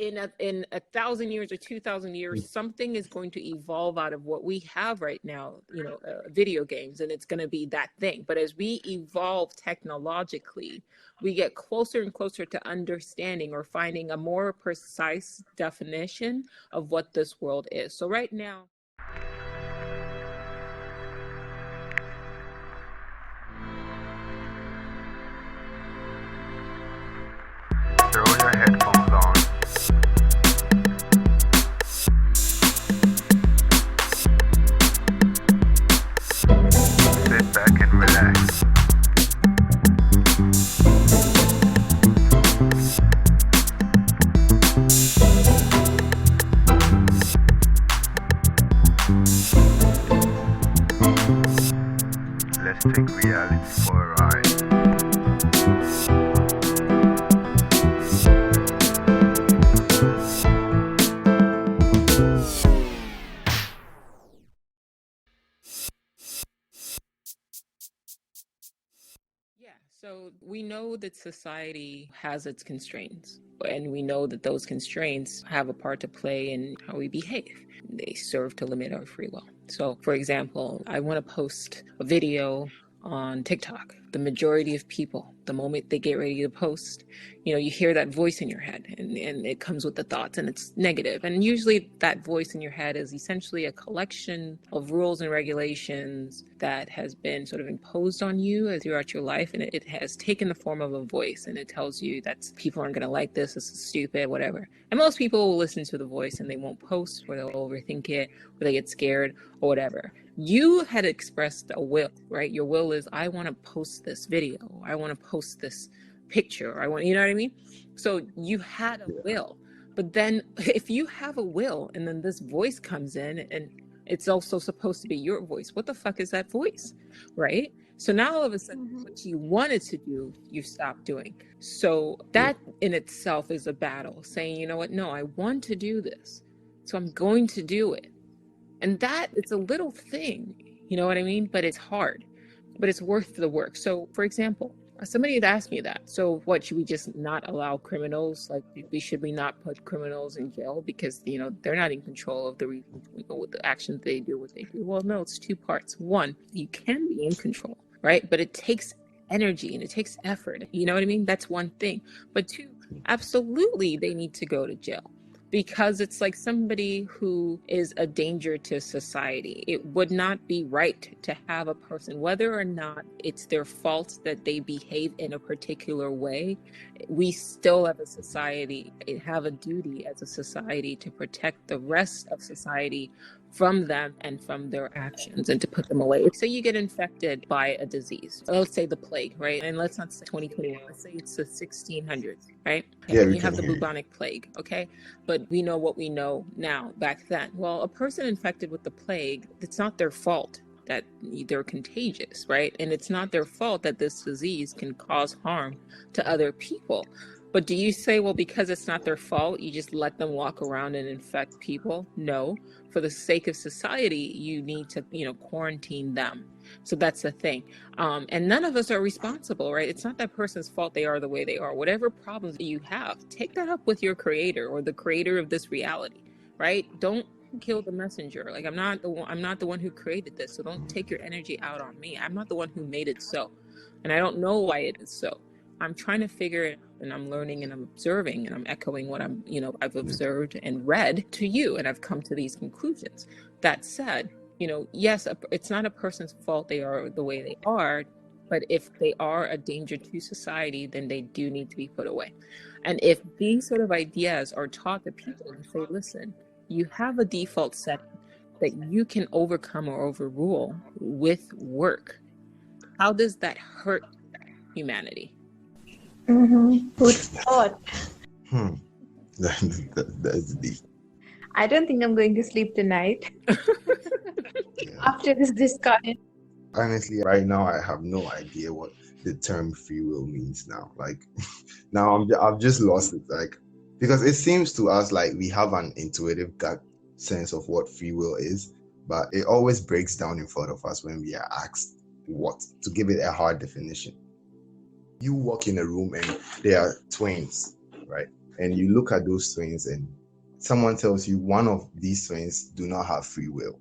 in 1,000 years or 2,000 years, something is going to evolve out of what we have right now, video games, and it's going to be that thing. But as we evolve technologically, we get closer and closer to understanding or finding a more precise definition of what this world is. So right now, throw your headphones on. Sit back and relax. Let's take reality for a ride. So we know that society has its constraints, and we know that those constraints have a part to play in how we behave. They serve to limit our free will. So, for example, I want to post a video on TikTok. The majority of people, the moment they get ready to post, you hear that voice in your head, and it comes with the thoughts, and it's negative. And usually that voice in your head is essentially a collection of rules and regulations that has been sort of imposed on you throughout your life. And it has taken the form of a voice, and it tells you that people aren't going to like this is stupid, whatever. And most people will listen to the voice and they won't post, or they'll overthink it, or they get scared, or whatever. You had expressed a will, right? Your will is, I want to post this video. I want to post this picture. You know what I mean? So you had a will. But then if you have a will and then this voice comes in and it's also supposed to be your voice, what the fuck is that voice, right? So now all of a sudden, what you wanted to do, you stopped doing. So that in itself is a battle, saying, you know what? No, I want to do this. So I'm going to do it. And that, it's a little thing, you know what I mean? But it's hard, but it's worth the work. So for example, somebody had asked me that. So what, should we just not allow criminals? Should we not put criminals in jail because, they're not in control of the actions they do, what they do? Well, no, it's two parts. One, you can be in control, right? But it takes energy and it takes effort. You know what I mean? That's one thing. But two, absolutely, they need to go to jail. Because it's like somebody who is a danger to society. It would not be right to have a person, whether or not it's their fault that they behave in a particular way, we still as a society have a duty as a society to protect the rest of society from them and from their actions, and to put them away. So you get infected by a disease. Let's say the plague, right? And let's not say 2021. Let's say it's the 1600s, right? Yeah, and you have the bubonic plague, okay? But we know what we know now. Back then, well, a person infected with the plague, it's not their fault that they're contagious, right? And it's not their fault that this disease can cause harm to other people. But do you say, well, because it's not their fault, you just let them walk around and infect people? No. For the sake of society, you need to, quarantine them. So that's the thing. And none of us are responsible, right? It's not that person's fault they are the way they are. Whatever problems you have, take that up with your creator or the creator of this reality, right? Don't kill the messenger. Like, I'm not the one who created this. So don't take your energy out on me. I'm not the one who made it so. And I don't know why it is so. I'm trying to figure it out, and I'm learning and I'm observing and I'm echoing what I've observed and read to you, and I've come to these conclusions. That said, yes, it's not a person's fault they are the way they are, but if they are a danger to society, then they do need to be put away. And if these sort of ideas are taught to people and say, listen, you have a default setting that you can overcome or overrule with work, how does that hurt humanity? Good thought. That's deep. I don't think I'm going to sleep tonight after this discussion. Honestly, right now, I have no idea what the term free will means now. Like, now I've just lost it. Like, because it seems to us like we have an intuitive gut sense of what free will is, but it always breaks down in front of us when we are asked to give it a hard definition. You walk in a room and there are twins, right? and you look at those twins and someone tells you one of these twins do not have free will,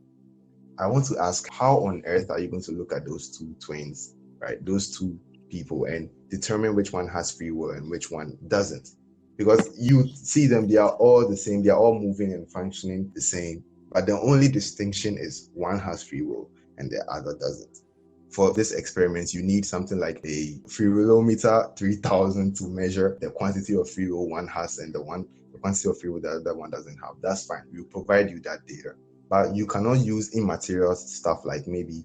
I want to ask, how on earth are you going to look at those two twins, right? Those two people, and determine which one has free will and which one doesn't? Because you see them, they are all the same, they are all moving and functioning the same, but the only distinction is one has free will and the other doesn't. For this experiment, you need something like a free willometer 3000 to measure the quantity of free will one has and the quantity of free will the other one doesn't have. That's fine. We'll provide you that data. But you cannot use immaterial stuff like maybe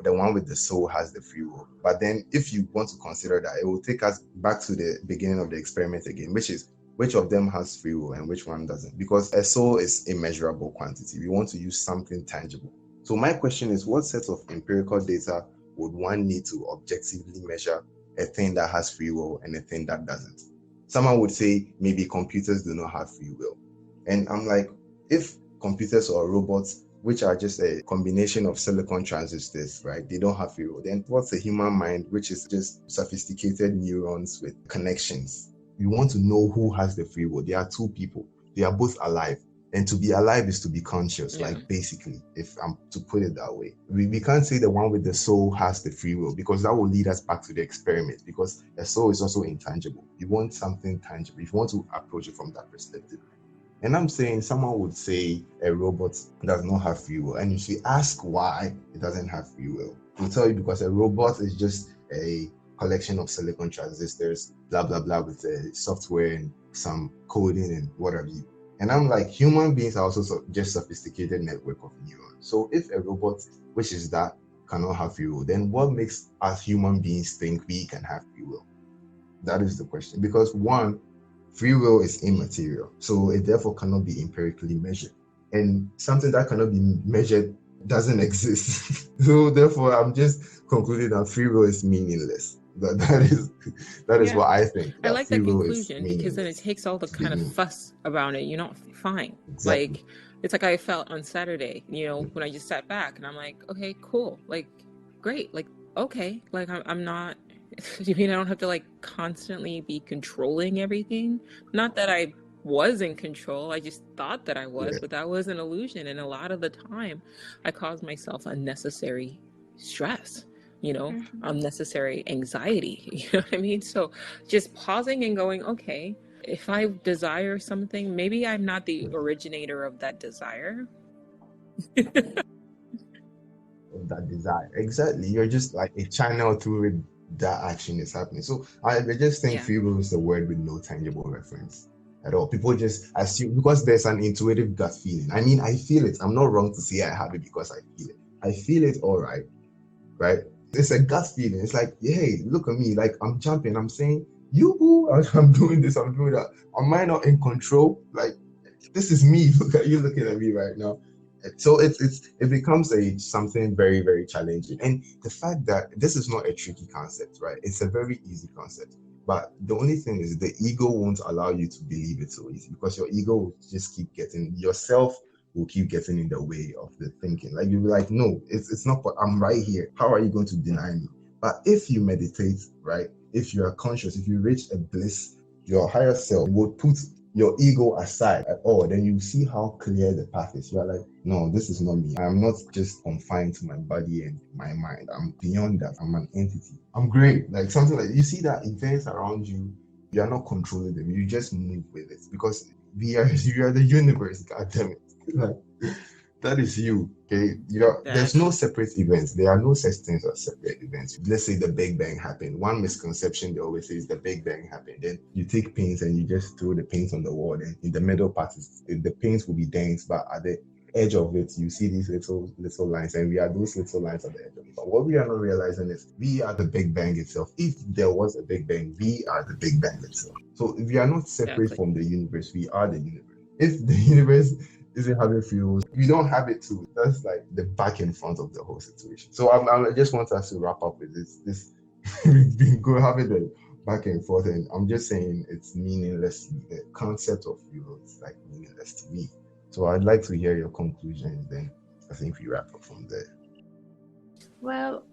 the one with the soul has the free will. But then if you want to consider that, it will take us back to the beginning of the experiment again, which is which of them has free will and which one doesn't. Because a soul is immeasurable quantity. We want to use something tangible. So my question is, what set of empirical data would one need to objectively measure a thing that has free will and a thing that doesn't? Someone would say maybe computers do not have free will. And I'm like, if computers or robots, which are just a combination of silicon transistors, right? They don't have free will. Then what's a human mind, which is just sophisticated neurons with connections? You want to know who has the free will. There are two people. They are both alive. And to be alive is to be conscious, like basically, if I'm to put it that way. We can't say the one with the soul has the free will, because that will lead us back to the experiment, because the soul is also intangible. You want something tangible. If you want to approach it from that perspective. And I'm saying someone would say a robot does not have free will. And if you ask why it doesn't have free will, they'll tell you because a robot is just a collection of silicon transistors, blah, blah, blah, with software and some coding and whatever. And I'm like, human beings are also just sophisticated network of neurons. So if a robot, which is that, cannot have free will, then what makes us human beings think we can have free will? That is the question. Because one, free will is immaterial, so it therefore cannot be empirically measured. And something that cannot be measured doesn't exist. So therefore, I'm just concluding that free will is meaningless. That is what I think. I like that free will is conclusion, because then it takes all the kind of fuss around it. You're not fine. Exactly. Like, it's like I felt on Saturday, when I just sat back and I'm like, okay, cool. Like, great. Like, okay. Like, I'm not, you mean I don't have to like constantly be controlling everything? Not that I was in control. I just thought that I was, but that was an illusion. And a lot of the time I caused myself unnecessary stress, unnecessary anxiety, you know what I mean? So just pausing and going, okay, if I desire something, maybe I'm not the originator of that desire. Of that desire. Exactly. You're just like a channel through it that action is happening. So I just think free will is a word with no tangible reference at all. People just assume, because there's an intuitive gut feeling. I mean, I feel it. I'm not wrong to say I have it because I feel it. I feel it all right? It's a gut feeling. It's like, hey, look at me. Like, I'm jumping. I'm saying, I'm doing this, I'm doing that. Am I not in control? Like, this is me. Look at you looking at me right now. So it becomes something very, very challenging. And the fact that this is not a tricky concept, right? It's a very easy concept. But the only thing is the ego won't allow you to believe it so easy, because your ego will just keep getting, yourself will keep getting in the way of the thinking. Like, you'll be like, no, it's not, I'm right here. How are you going to deny me? But if you meditate, right? If you are conscious, if you reach a bliss, your higher self will put your ego aside at all, then you see how clear the path is. You're like, no, this is not me. I'm not just confined to my body and my mind. I'm beyond that. I'm an entity. I'm great. Like, something like, you see that events around you, you are not controlling them. You just move with it, because you are the universe. God damn it. Like, that is you. Okay, there's no separate events. There are no such things as separate events. Let's say the Big Bang happened. One misconception they always say is the Big Bang happened. Then you take paints and you just throw the paints on the wall. Then in the middle part, the paints will be dense, but at the edge of it, you see these little lines, and we are those little lines at the edge of it. But what we are not realizing is we are the Big Bang itself. If there was a Big Bang, we are the Big Bang itself. So if we are not separate from the universe, we are the universe. If the universe isn't having free will, we don't have it too. That's like the back and front of the whole situation. So I just want us to wrap up with this. We've been having the back and forth, and I'm just saying it's meaningless. The concept of free will is like meaningless to me. So I'd like to hear your conclusion, then I think we wrap up from there. Well,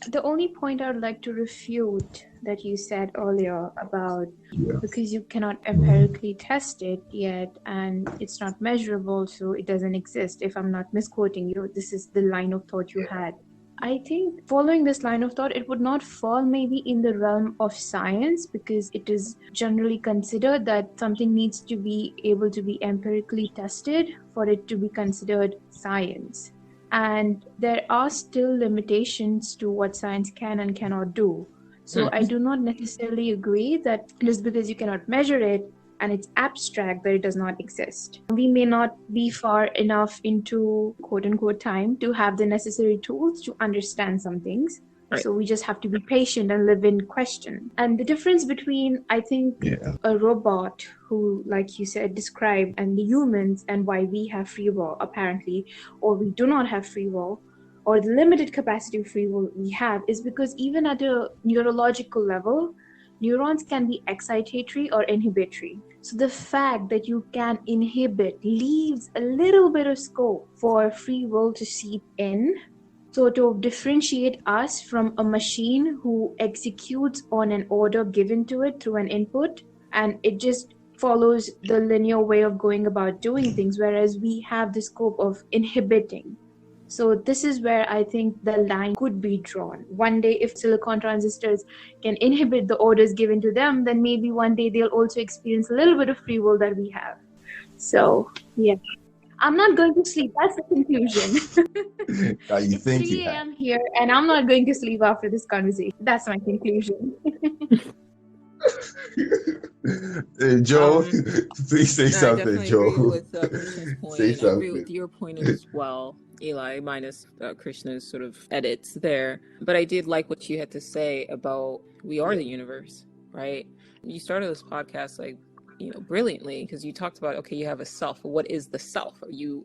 The only point I would like to refute that you said earlier about because you cannot empirically test it yet and it's not measurable, so it doesn't exist. If I'm not misquoting you, this is the line of thought you had. I think following this line of thought, it would not fall maybe in the realm of science, because it is generally considered that something needs to be able to be empirically tested for it to be considered science. And there are still limitations to what science can and cannot do. So I do not necessarily agree that just because you cannot measure it and it's abstract, that it does not exist. We may not be far enough into quote unquote time to have the necessary tools to understand some things. Right. So we just have to be patient and live in question. And the difference between, I think, a robot who, like you said, described, and the humans, and why we have free will apparently, or we do not have free will, or the limited capacity of free will we have, is because even at a neurological level, neurons can be excitatory or inhibitory. So the fact that you can inhibit leaves a little bit of scope for free will to seep in. So to differentiate us from a machine who executes on an order given to it through an input, and it just follows the linear way of going about doing things, whereas we have the scope of inhibiting. So this is where I think the line could be drawn. One day, if silicon transistors can inhibit the orders given to them, then maybe one day they'll also experience a little bit of free will that we have. So, yeah. I'm not going to sleep. That's the conclusion. You think 3 a.m. here, and I'm not going to sleep after this conversation. That's my conclusion. Joe, please say I something, definitely Joe. agree with Krishna's point. Say I agree something. with your point as well, Eli, minus Krishna's sort of edits there. But I did like what you had to say about we are the universe, right? You started this podcast like, brilliantly, because you talked about, okay, you have a self. What is the self? Are you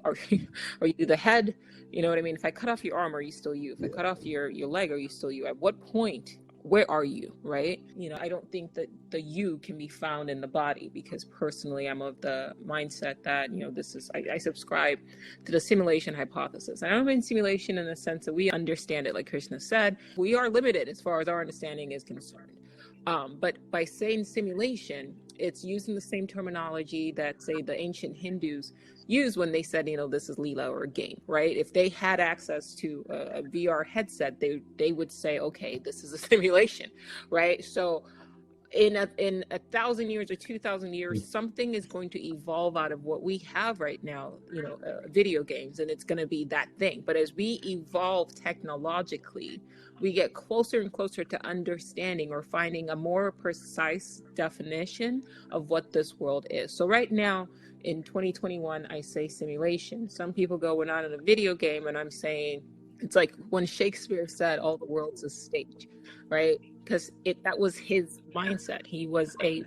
the head? You know what I mean? If I cut off your arm, are you still you? If I cut off your leg, are you still you? At what point? Where are you, right? I don't think that the you can be found in the body, because personally I'm of the mindset that, I subscribe to the simulation hypothesis. I don't mean simulation in the sense that we understand it, like Krishna said. We are limited as far as our understanding is concerned. But by saying simulation, it's using the same terminology that, say, the ancient Hindus used when they said, this is Leela or a game, right? If they had access to a VR headset, they would say, okay, this is a simulation, right? So in 1,000 years or 2,000 years, something is going to evolve out of what we have right now, video games, and it's going to be that thing. But as we evolve technologically, we get closer and closer to understanding or finding a more precise definition of what this world is. So right now in 2021, I say simulation. Some people go, we're not in a video game, and I'm saying it's like when Shakespeare said all the world's a stage, right? Because that was his mindset. He was a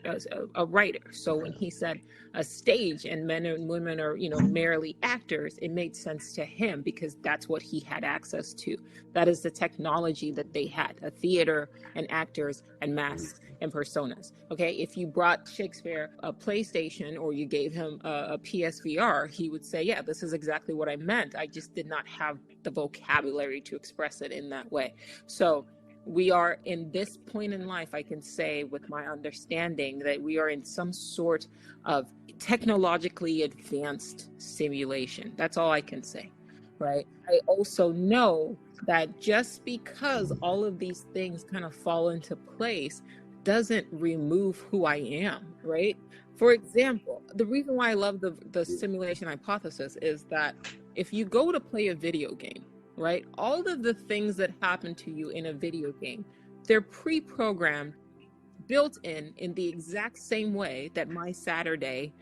writer. So when he said a stage and men and women are, merely actors, it made sense to him because that's what he had access to. That is the technology that they had, a theater and actors and masks and personas. Okay, if you brought Shakespeare a PlayStation or you gave him a PSVR, he would say, yeah, this is exactly what I meant. I just did not have the vocabulary to express it in that way. So we are in this point in life, I can say with my understanding that we are in some sort of technologically advanced simulation. That's all I can say, right? I also know that just because all of these things kind of fall into place doesn't remove who I am, right? For example, the reason why I love the simulation hypothesis is that if you go to play a video game, right, all of the things that happen to you in a video game, they're pre-programmed, built in the exact same way that my Saturday,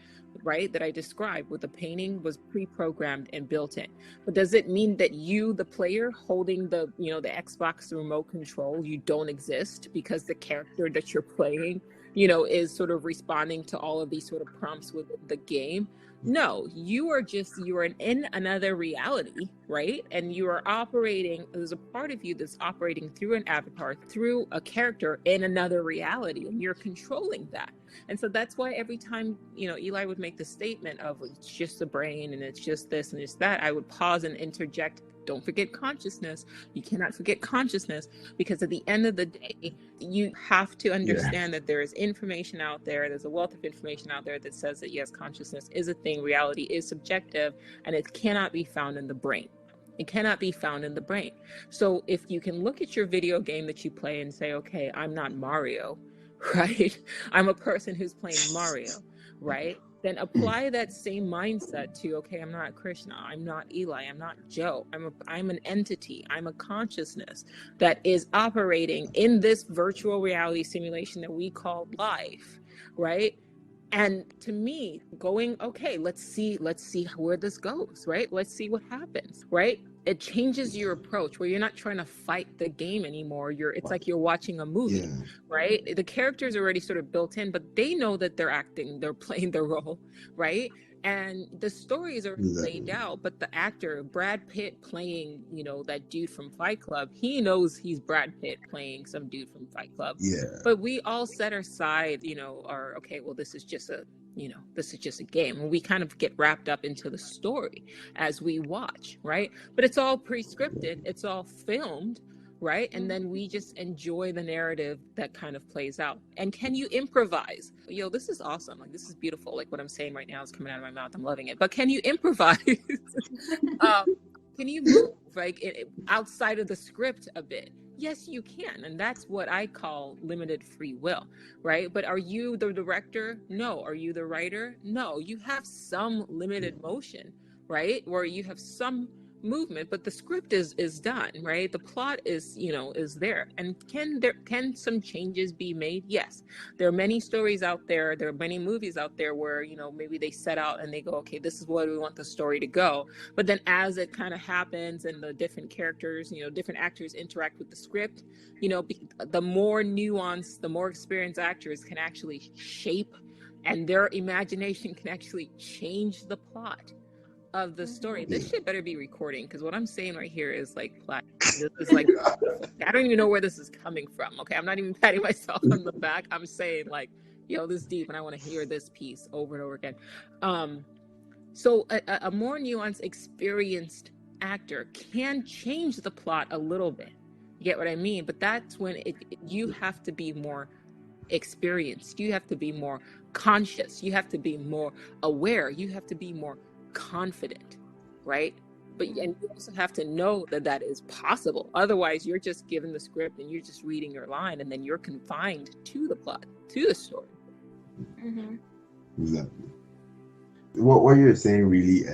right, that I described with the painting was pre-programmed and built in. But does it mean that you, the player holding the Xbox remote control, you don't exist because the character that you're playing, is sort of responding to all of these sort of prompts with the game? No, you are in another reality, right? And you are operating, there's a part of you that's operating through an avatar, through a character in another reality, and you're controlling that. And so that's why every time, Eli would make the statement of it's just the brain and it's just this and it's that, I would pause and interject, don't forget consciousness. You cannot forget consciousness, because at the end of the day, you have to understand that there is information out there. There's a wealth of information out there that says that yes, consciousness is a thing. Reality is subjective, and it cannot be found in the brain. It cannot be found in the brain. So if you can look at your video game that you play and say, okay, I'm not Mario, right? I'm a person who's playing Mario, right? Then apply that same mindset to, okay, I'm not Krishna, I'm not Eli, I'm not Joe. I'm an entity. I'm a consciousness that is operating in this virtual reality simulation that we call life, right? And to me, going, okay, let's see where this goes, right? Let's see what happens, right? It changes your approach where you're not trying to fight the game anymore. It's like you're watching a movie, right? The characters are already sort of built in, but they know that they're playing their role, right? And the stories are laid out, but the actor, Brad Pitt playing, that dude from Fight Club, he knows he's Brad Pitt playing some dude from Fight Club. Yeah. But we all set aside, okay, well, this is just a game. And we kind of get wrapped up into the story as we watch, right? But it's all pre-scripted, it's all filmed, right? And then we just enjoy the narrative that kind of plays out. And can you improvise? This is awesome. Like, this is beautiful. Like, what I'm saying right now is coming out of my mouth. I'm loving it. But can you improvise? Can you move outside of the script a bit? Yes, you can. And that's what I call limited free will, right? But are you the director? No. Are you the writer? No. You have some limited motion, right? Where you have some movement, but the script is done, right? The plot is there. And can some changes be made? Yes. There are many stories out there, there are many movies out there where maybe they set out and they go, okay, this is where we want the story to go, but then as it kind of happens and the different characters, different actors interact with the script, the more nuanced, the more experienced actors can actually shape, and their imagination can actually change the plot of the story. This shit better be recording, because what I'm saying right here is like this is like I don't even know where this is coming from. Okay, I'm not even patting myself on the back. I'm saying like, this is deep, and I want to hear this piece over and over again. So a more nuanced, experienced actor can change the plot a little bit. You get what I mean? But that's when you have to be more experienced. You have to be more conscious. You have to be more aware. You have to be more confident, right? And you also have to know that is possible. Otherwise, you're just given the script and you're just reading your line, and then you're confined to the plot, to the story. Exactly. What you're saying really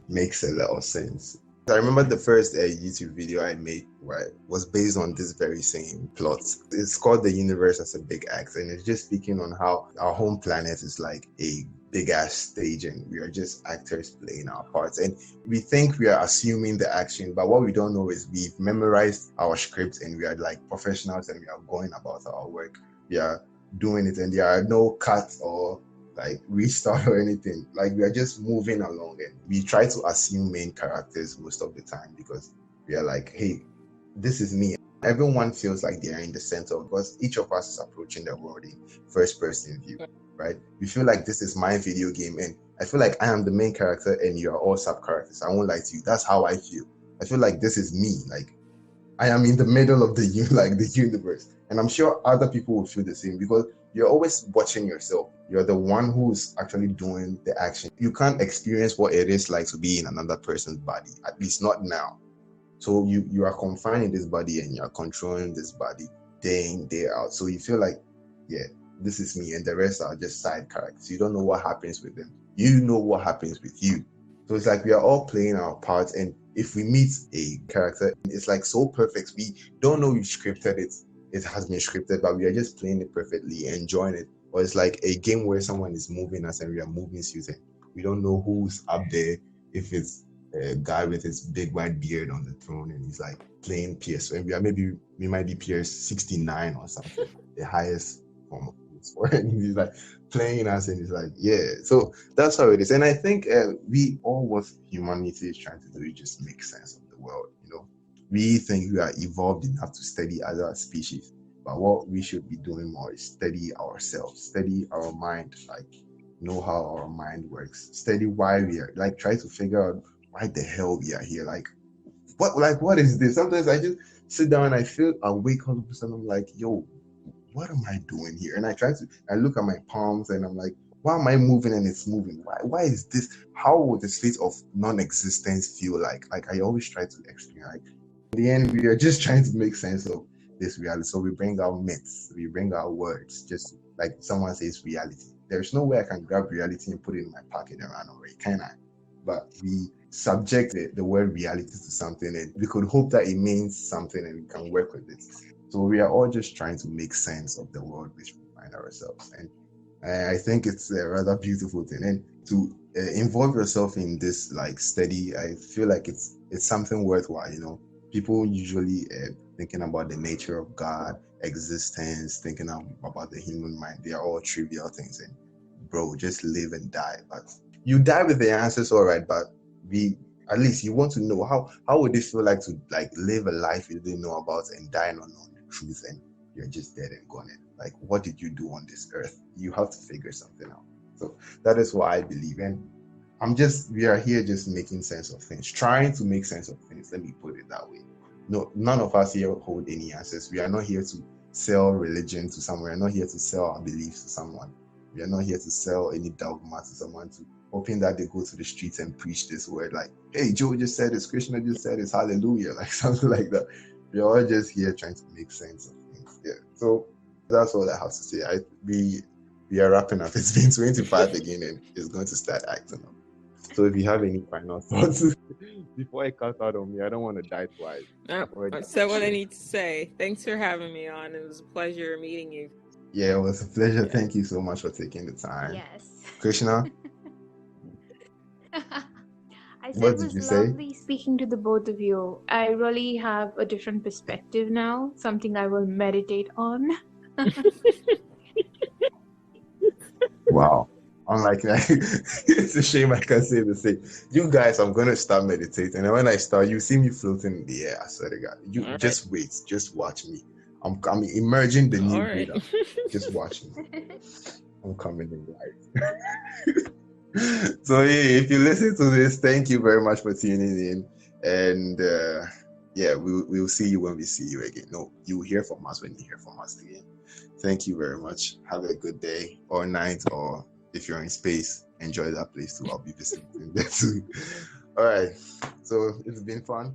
makes a lot of sense. I remember the first YouTube video I made, right, was based on this very same plot. It's called The Universe as a Big Act, and it's just speaking on how our home planet is like a big ass stage, and we are just actors playing our parts, and we think we are assuming the action, but what we don't know is we've memorized our scripts and we are like professionals and we are going about our work. We are doing it, and there are no cuts or like restart or anything. Like, we are just moving along, and we try to assume main characters most of the time because we are like, hey, this is me. Everyone feels like they are in the center because each of us is approaching the world in first person view, right? We feel like this is my video game, and I feel like I am the main character and you are all sub characters. I won't lie to you. That's how I feel. I feel like this is me. Like, I am in the middle of the universe, and I'm sure other people will feel the same because you're always watching yourself. You're the one who's actually doing the action. You can't experience what it is like to be in another person's body, at least not now. So you are confined in this body and you're controlling this body day in, day out. So you feel like, yeah, this is me, and the rest are just side characters. You don't know what happens with them. You know what happens with you. So it's like we are all playing our parts, and if we meet a character, it's like so perfect. We don't know we scripted it. It has been scripted, but we are just playing it perfectly, enjoying it. Or it's like a game where someone is moving us and we are moving suits, and we don't know who's up there. If it's a guy with his big white beard on the throne and he's like playing PS, and we might be PS 69 or something, the highest form of PS4, and he's like playing us, and he's like, yeah. So that's how it is. And I think we all, what humanity is trying to do is just make sense of the world. We think we are evolved enough to study other species, But what we should be doing more is study ourselves, study our mind, like know how our mind works, study why we are, like try to figure out why the hell we are here. What is this? Sometimes I just sit down and I feel awake all of a sudden. I'm like, yo, what am I doing here? And I look at my palms and I'm like, why am I moving and it's moving? Why is this? How would the state of non-existence feel like? Like I always try to explain, like in the end, we are just trying to make sense of this reality. So we bring out myths, we bring out words, just like someone says reality. There's no way I can grab reality and put it in my pocket and run away, can I? But we subject the word reality to something and we could hope that it means something and we can work with it. So we are all just trying to make sense of the world which we find ourselves. And I think it's a rather beautiful thing. And to involve yourself in this like study, I feel like it's something worthwhile. You know, people usually thinking about the nature of God, existence, thinking about the human mind. They are all trivial things. And bro, just live and die. But you die with the answers, all right. But at least you want to know how would it feel like to like live a life you didn't know about and die not knowing the truth and you're just dead and gone. And like, what did you do on this earth? You have to figure something out. So that is what I believe. And we are here just making sense of things, trying to make sense of things. Let me put it that way. No, none of us here hold any answers. We are not here to sell religion to someone. We are not here to sell our beliefs to someone. We are not here to sell any dogma to someone, to hoping that they go to the streets and preach this word like, hey, Joe just said this, Krishna just said this, hallelujah, like something like that. We're all just here trying to make sense of things. Yeah. So that's all I have to say. We are wrapping up. It's been 25 again and it's going to start acting up. So if you have any final thoughts before I cut out on me, I don't want to die twice. I said what I need to say. Thanks for having me on. It was a pleasure meeting you. Yeah, it was a pleasure. Yeah. Thank you so much for taking the time. Yes. Krishna? I said it was lovely speaking to the both of you. I really have a different perspective now, something I will meditate on. Wow. Unlike it's a shame I can't say the same. You guys, I'm gonna start meditating, and when I start, you see me floating in the air. I swear to God. You all just right. Wait, just watch me. I'm emerging the new Buddha. Just watch me. I'm coming in live. So hey, if you listen to this, thank you very much for tuning in, and yeah, we'll see you when we see you again. No, you will hear from us when you hear from us again. Thank you very much. Have a good day or night, or if you're in space, enjoy that place too. I'll be visiting there too. All right. So it's been fun.